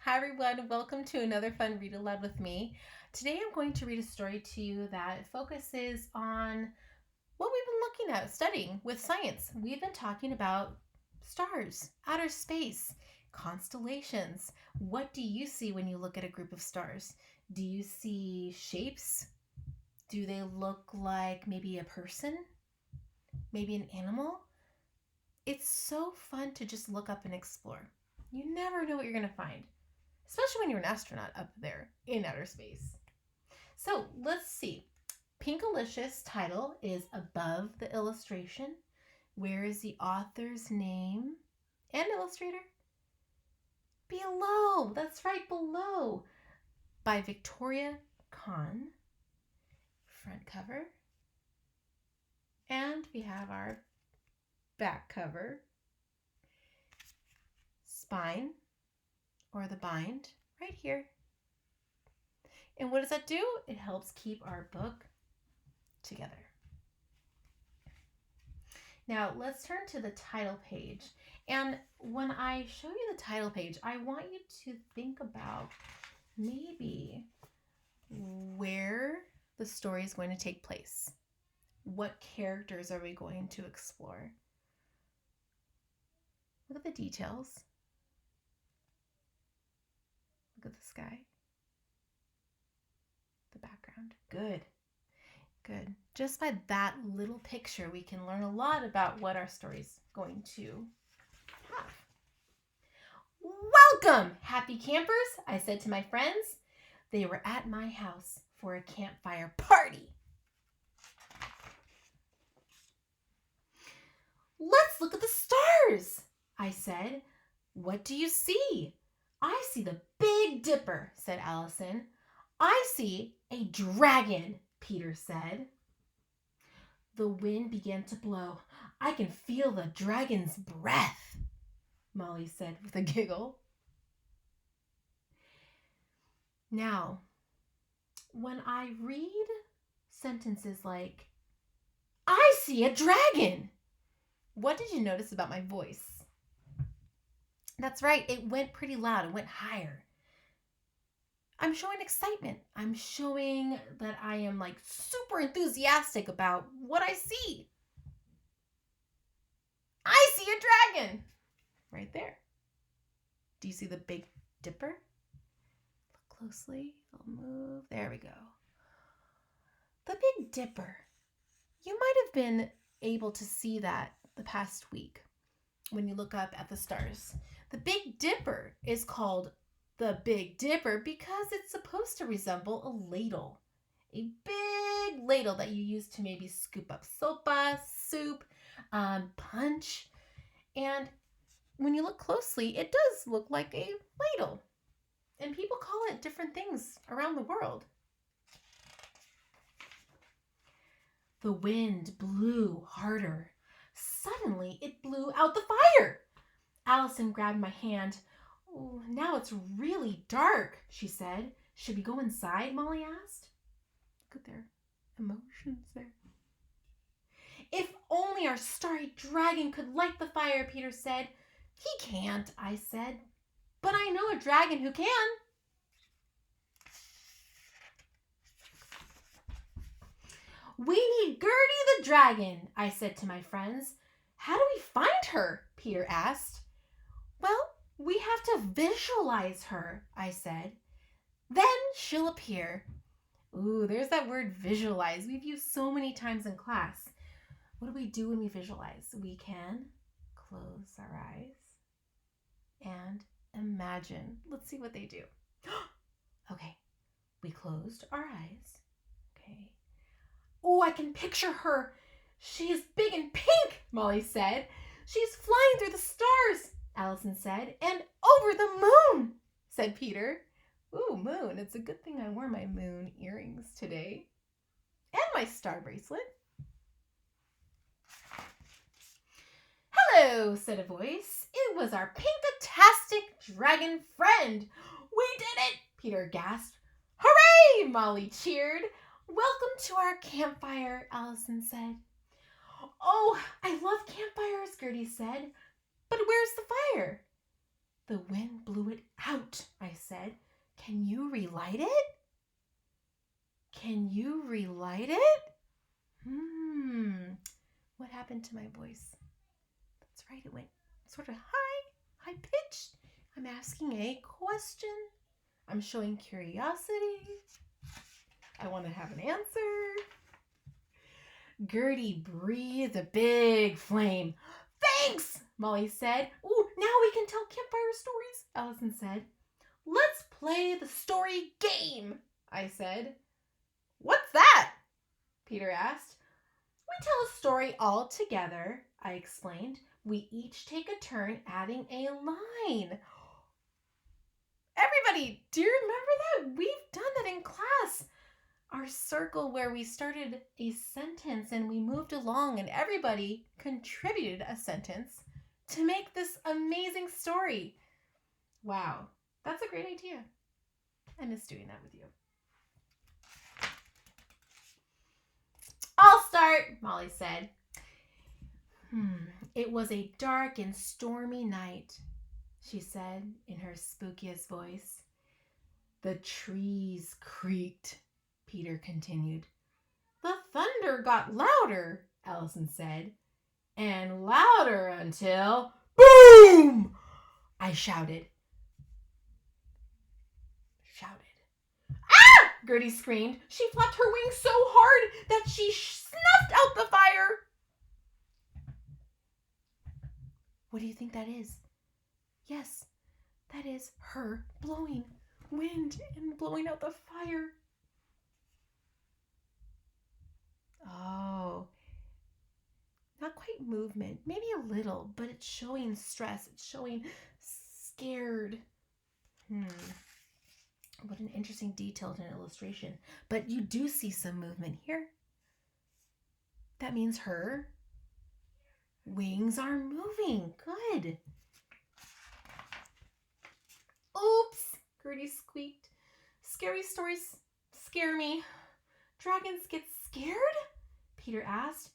Hi everyone, welcome to another fun read aloud with me. Today I'm going to read a story to you that focuses on what we've been looking at, studying with science. We've been talking about stars, outer space, constellations. What do you see when you look at a group of stars? Do you see shapes? Do they look like maybe a person? Maybe an animal? It's so fun to just look up and explore. You never know what you're going to find, especially when you're an astronaut up there in outer space. So let's see. Pinkalicious title is above the illustration. Where is the author's name and illustrator? Below. That's right, below. By Victoria Kann. Front cover. And we have our back cover. Spine or the bind right here. And what does that do? It helps keep our book together. Now let's turn to the title page. And when I show you the title page, I want you to think about maybe where the story is going to take place. What characters are we going to explore? Look at the details. Look at the sky. The background. Good. Good. Just by that little picture, we can learn a lot about what our story's going to have. Welcome, happy campers, I said to my friends. They were at my house for a campfire party. Let's look at the stars, I said. What do you see? I see the Big Dipper, said Allison. I see a dragon, Peter said. The wind began to blow. I can feel the dragon's breath, Molly said with a giggle. Now, when I read sentences like, I see a dragon, what did you notice about my voice? That's right, it went pretty loud, it went higher. I'm showing excitement. I'm showing that I am super enthusiastic about what I see. I see a dragon right there. Do you see the Big Dipper? Look closely. I'll move. There we go. The Big Dipper. You might have been able to see that the past week when you look up at the stars. The Big Dipper is called the Big Dipper because it's supposed to resemble a ladle. A big ladle that you use to maybe scoop up sopa, soup, punch. And when you look closely, it does look like a ladle. And people call it different things around the world. The wind blew harder. Suddenly, it blew out the fire. Allison grabbed my hand. Oh, now it's really dark, she said. Should we go inside? Molly asked. Look at their emotions there. If only our starry dragon could light the fire, Peter said. He can't, I said. But I know a dragon who can. We need Gertie the dragon, I said to my friends. How do we find her? Peter asked. Well, we have to visualize her, I said. Then she'll appear. Ooh, there's that word visualize. We've used so many times in class. What do we do when we visualize? We can close our eyes and imagine. Let's see what they do. Okay, we closed our eyes. Okay. Oh, I can picture her. She is big and pink, Molly said. She's flying through the stars, Allison said. And over the moon, said Peter. Ooh, moon. It's a good thing I wore my moon earrings today. And my star bracelet. Hello, said a voice. It was our pink-a-tastic dragon friend. We did it, Peter gasped. Hooray, Molly cheered. Welcome to our campfire, Allison said. Oh, I love campfires, Gertie said. But where's the fire? The wind blew it out, I Can you relight it? Can you relight it? What happened to my voice? That's right, it went sort of high pitched. I'm asking a question. I'm showing curiosity. I want to have an answer. Gertie breathed a big flame. Thanks, Molly said. Ooh, now we can tell campfire stories, Allison said. Let's play the story game, I said. What's that? Peter asked. We tell a story all together, I explained. We each take a turn adding a line. Everybody, do you remember that? We've done that in class. Our circle where we started a sentence and we moved along and everybody contributed a sentence to make this amazing story. Wow, that's a great idea. I miss doing that with you. I'll start, Molly said. It was a dark and stormy night, she said in her spookiest voice. The trees creaked, Peter continued. The thunder got louder, Allison said, and louder until boom! I shouted. Ah! Gertie screamed. She flapped her wings so hard that she snuffed out the fire. What do you think that is? Yes, that is her blowing wind and blowing out the fire. Oh, not quite movement, maybe a little, but it's showing stress. It's showing scared. What an interesting detail in an illustration. But you do see some movement here. That means her wings are moving. Good. Oops, Gertie squeaked. Scary stories scare me. Dragons get scared? Peter asked.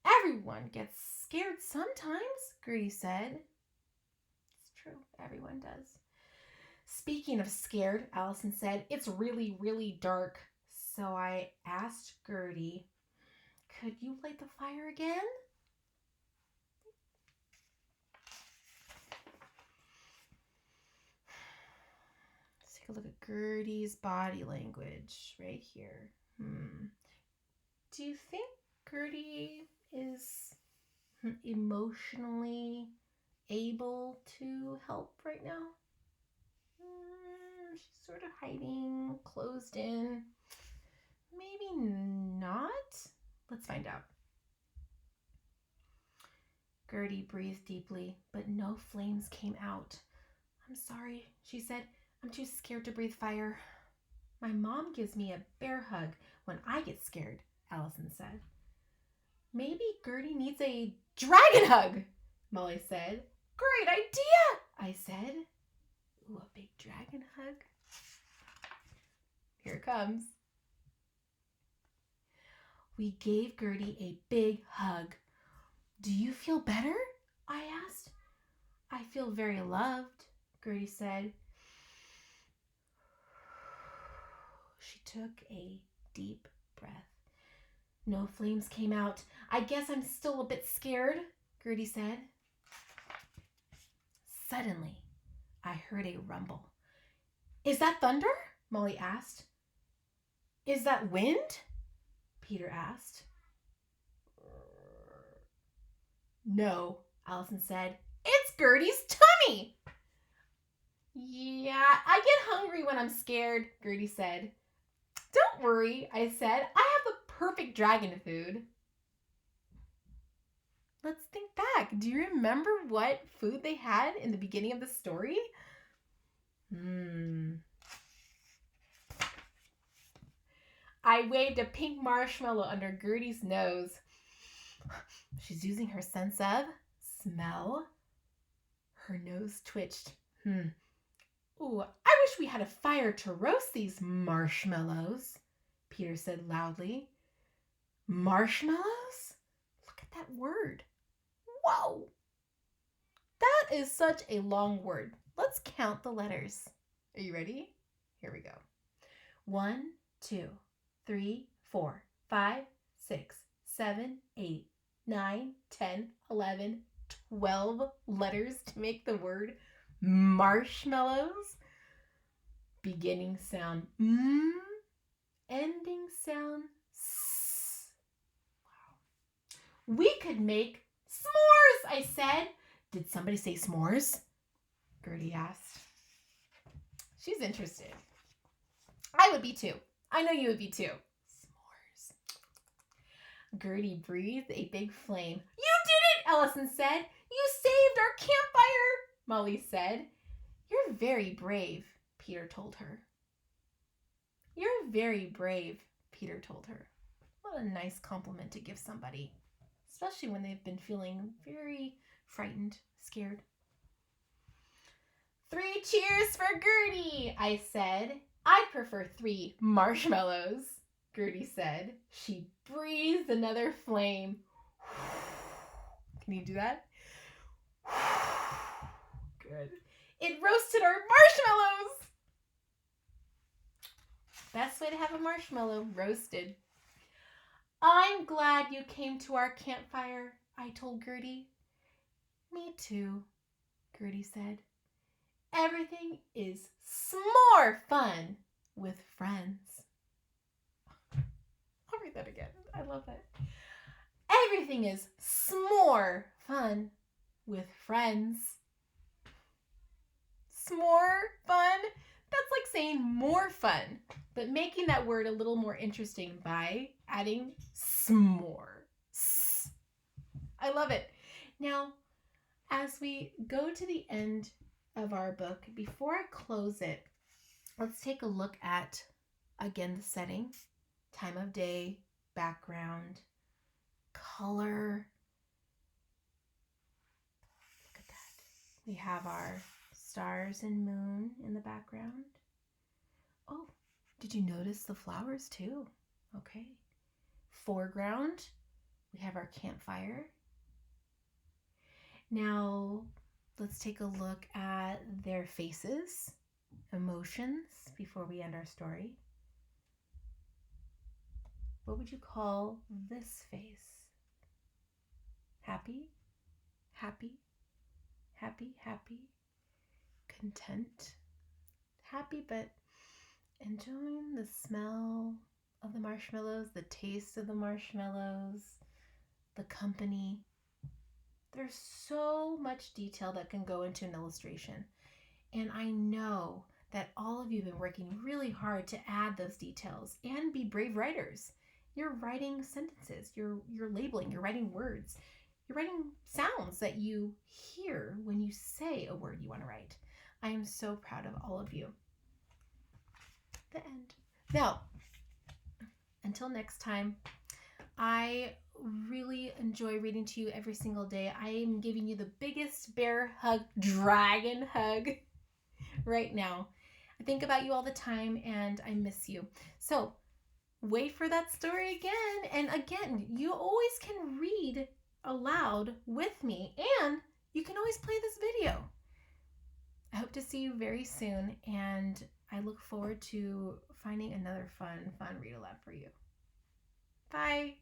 Everyone gets scared sometimes, Gertie said. It's true, everyone does. Speaking of scared, Allison said, it's really, really dark. So I asked Gertie, could you light the fire again? Let's take a look at Gertie's body language right here. Do you think Gertie is emotionally able to help right now? She's sort of hiding, closed in. Maybe not. Let's find out. Gertie breathed deeply, but no flames came out. I'm sorry, she said. I'm too scared to breathe fire. My mom gives me a bear hug when I get scared, Allison said. Maybe Gertie needs a dragon hug, Molly said. Great idea, I said. Ooh, a big dragon hug. Here it comes. We gave Gertie a big hug. Do you feel better? I asked. I feel very loved, Gertie said. She took a deep breath. No flames came out. I guess I'm still a bit scared, Gertie said. Suddenly, I heard a rumble. Is that thunder? Molly asked. Is that wind? Peter asked. No, Allison said. It's Gertie's tummy. Yeah, I get hungry when I'm scared, Gertie said. Don't worry, I said. I have the perfect dragon food. Let's think back. Do you remember what food they had in the beginning of the story? I waved a pink marshmallow under Gertie's nose. She's using her sense of smell. Her nose twitched. Ooh, I wish we had a fire to roast these marshmallows, Peter said loudly. Marshmallows? Look at that word. Whoa! That is such a long word. Let's count the letters. Are you ready? Here we go. 1, 2, 3, 4, 5, 6, 7, 8, 9, 10, 11, 12 letters to make the word marshmallows. Beginning sound M, ending sound S. Wow. We could make s'mores, I said. Did somebody say s'mores? Gertie asked. She's interested. I would be too. I know you would be too. S'mores. Gertie breathed a big flame. You did it, Ellison said. You saved our campfire, Molly said. You're very brave, Peter told her. You're very brave, Peter told her. What a nice compliment to give somebody, especially when they've been feeling very frightened, scared. 3 cheers for Gertie, I said. I prefer 3 marshmallows, Gertie said. She breathed another flame. Can you do that? Good. It roasted our marshmallows. Best way to have a marshmallow, roasted. I'm glad you came to our campfire, I told Gertie. Me too, Gertie said. Everything is s'more fun with friends. I'll read that again. I love that. Everything is s'more fun with friends. S'more fun? That's like saying more fun, but making that word a little more interesting by adding s'more. I love it. Now, as we go to the end of our book, before I close it, let's take a look at, again, the setting, time of day, background, color. Look at that. We have our stars and moon in the background. Oh, did you notice the flowers too? Okay. Foreground, we have our campfire. Now, let's take a look at their faces, emotions, before we end our story. What would you call this face? Happy, happy, happy, happy, content, happy, but enjoying the smell of the marshmallows, the taste of the marshmallows, the company. There's so much detail that can go into an illustration. And I know that all of you have been working really hard to add those details and be brave writers. You're writing sentences, you're labeling, you're writing words, you're writing sounds that you hear when you say a word you want to write. I am so proud of all of you. The end. Now, until next time, I really enjoy reading to you every single day. I am giving you the biggest bear hug, dragon hug right now. I think about you all the time and I miss you. So wait for that story again. And again, you always can read aloud with me and you can always play this video. I hope to see you very soon and I look forward to finding another fun read aloud for you. Bye.